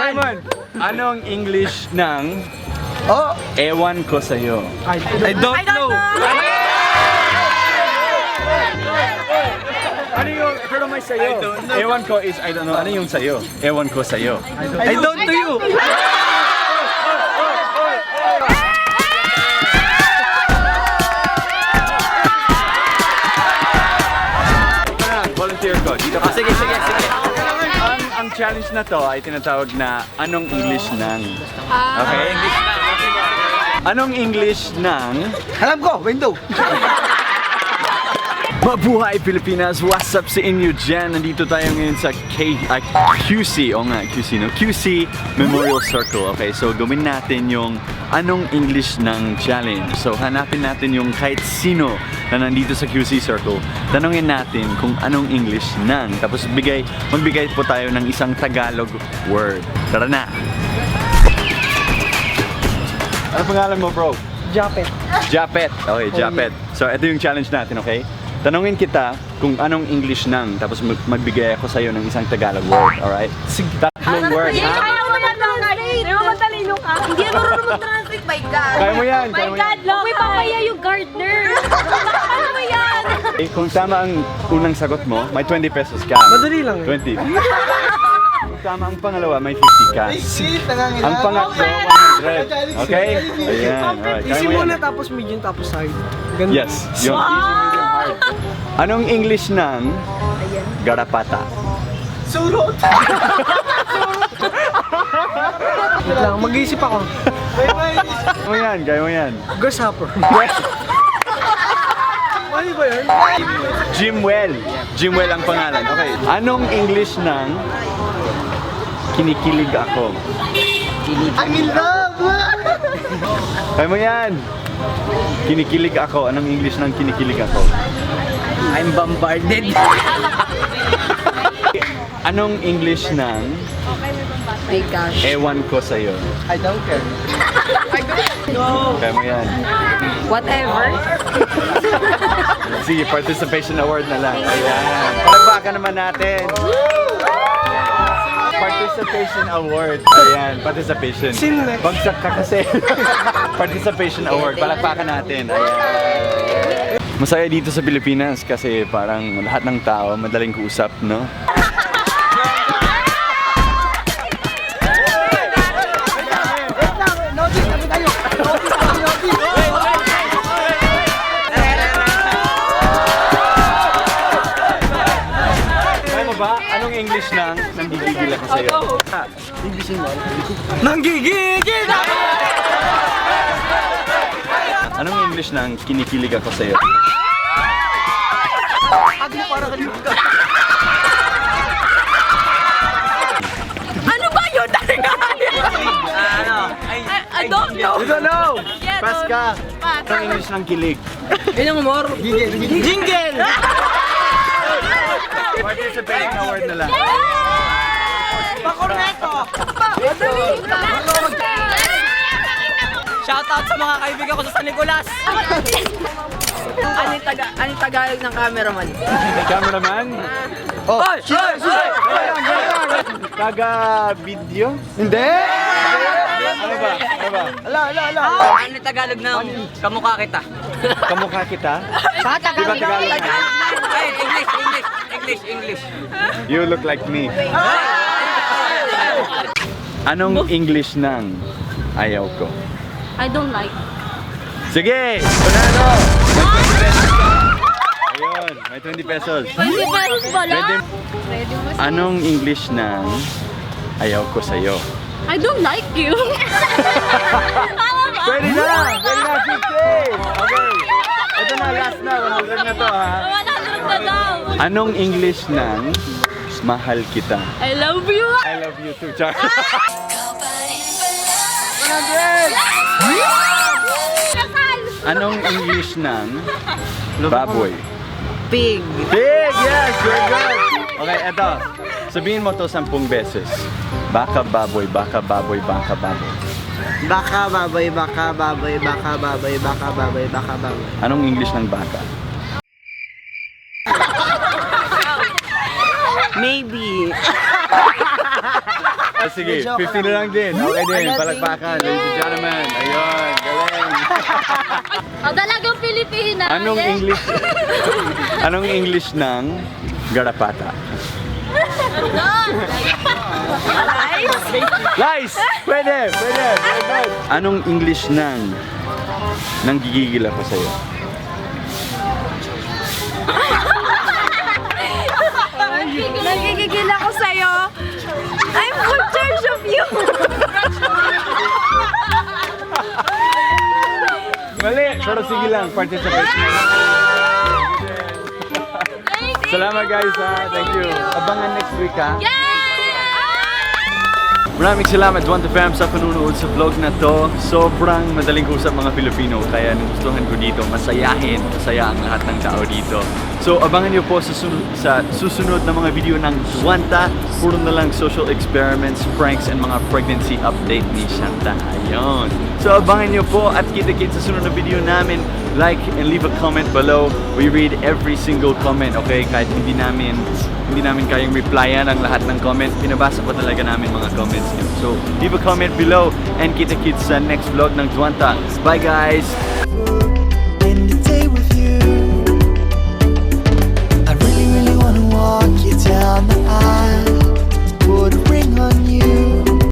Ewan, anong English ng ewan ko sa'yo? I don't know. Ano yung, pero may sa'yo? Ewan ko is, I don't know. Ano yung sa'yo? Ewan ko sa'yo. I don't to you. Volunteer ko. Dito ka. Sige. Ang challenge na to ay tinatawag na anong English ng... Okay? Anong English ng... Alam ko, window. Mabuhay Pilipinas! What's up sa inyo dyan? Nandito tayo ngayon sa QC. O nga, QC, no? QC Memorial Circle. Okay, so gawin natin yung anong English ng challenge. So hanapin natin yung kahit sino na nandito sa QC Circle. Tanungin natin kung anong English ng. Tapos magbigay po tayo ng isang Tagalog word. Tara na! Ano pangalan mo, bro? Japet. Japet. Okay, Japet. So ito yung challenge natin, okay? Tanungin kita kung anong English ng, tapos magbigay ako sa'yo ng isang Tagalog word, alright? Tatlong word, ha? Kaya mo na translate! Di mo matalino ka? Hindi mo marunong mag-translate, my God! Kaya mo yan, My God, Loki! Papaya yung gardener! Ano mo yan? Eh, kung tama ang unang sagot mo, may 20 pesos ka. Madali lang eh. 20. Kung tama ang pangalawa, may 50 ka. Ang pangatlo, 100. Okay? Ayan, alright. Kaya Easy mo muna yan. tapos medium tapos hard. Ganun. Yes, yun. Easy, medium, hard. Anong English ng Garapata? Surot! Wait lang, mag-iisip ako. Kaya mo yan. Grasshopper. Ano ba yun? Jimwell. Jimwell ang pangalan. Okay. Anong English ng kinikilig ako? I'm in love! Kaya mo yan. Kinikilig ako. Anong English ng kinikilig ako? I'm bombarded. Anong English ng My gosh. ewan ko sa'yo? I don't care. Kaya mo yan. Whatever. Sige, participation award na lang. Ayan. Palagpakan naman natin. Participation award. Ayan, participation. Sinne. Bagsak ka kasi. Participation award. Palagpakan natin. Ayan. Masaya dito sa Pilipinas kasi parang lahat ng tao madaling kausap, no? Ba? Anong English ng nanggigigil ako sa'yo? English mo. Nanggigigil! Anong English ng kinikilig ako sa'yo? Adi para kanina ka. Ano ba yun? I don't know. You don't know! Yeah, Pass ka! Pass. Anong English ng kilig? Yan yung humor. Jingle! Participating award na lang. Pakorneto! Shoutout sa mga kaibigan ko sa San Nicolas! Ano Tagalog ng cameraman? Cameraman? Oh, Taga-video? Hindi! Ano ba? Ala. Ano Tagalog ng kamukha kita? Kamukha kita? Di ba Tagalog na? Ay, English. You look like me. Anong English ng ayaw ko? I don't like. Sige! Panalo! May 20 pesos. Ayun, may 20 pesos. 20 pesos pala? Pwede. Anong English ng ayaw ko sa'yo? I don't like you. Pwede na! 50! Okay. Ito na, last na. 100 na to, ha? 100 na daw. Anong English ng mahal kita? I love you. I love you too, Char. 100! Anong English ng baboy? Pig. Pig! Yes! You're good! Okay, eto. Sabihin mo to 10 beses. Baka baboy, baka baboy, baka baboy. Baka baboy. Anong English ng baka? Maybe. Sige, 50 na lang din. Okay din, palakpakan. Ladies and gentlemen. Ayun, galing. O, dalagang Pilipina. Anong Yes. English? Anong English ng Garapata? Lies! Pwede! Pwede! Very good. Anong English ng Nanggigigil ako sa'yo? Nanggigigil ako sa'yo. I'm in charge of you. Mali! Pero sige lang, participate. Salamat guys ha. Thank you. Abangan next week ha. Maraming salamat Juan the Fam sa panunood sa vlog na to. Sobrang madaling usap mga Pilipino kaya nagustuhan ko dito. Masaya ang lahat ng tao dito. So abangan nyo po sa susunod na mga video ng Juanta. Puro na lang social experiments, pranks, and mga pregnancy update ni Shanta. Ayun. So abangan nyo po at kita-kits sa sunod na video namin. Like and leave a comment below. We read every single comment, okay? Kahit hindi namin kayang replyan ang lahat ng comment, pinabasa ko talaga namin mga comments nyo. So, leave a comment below and kita-kits sa next vlog ng Juanta. Bye guys!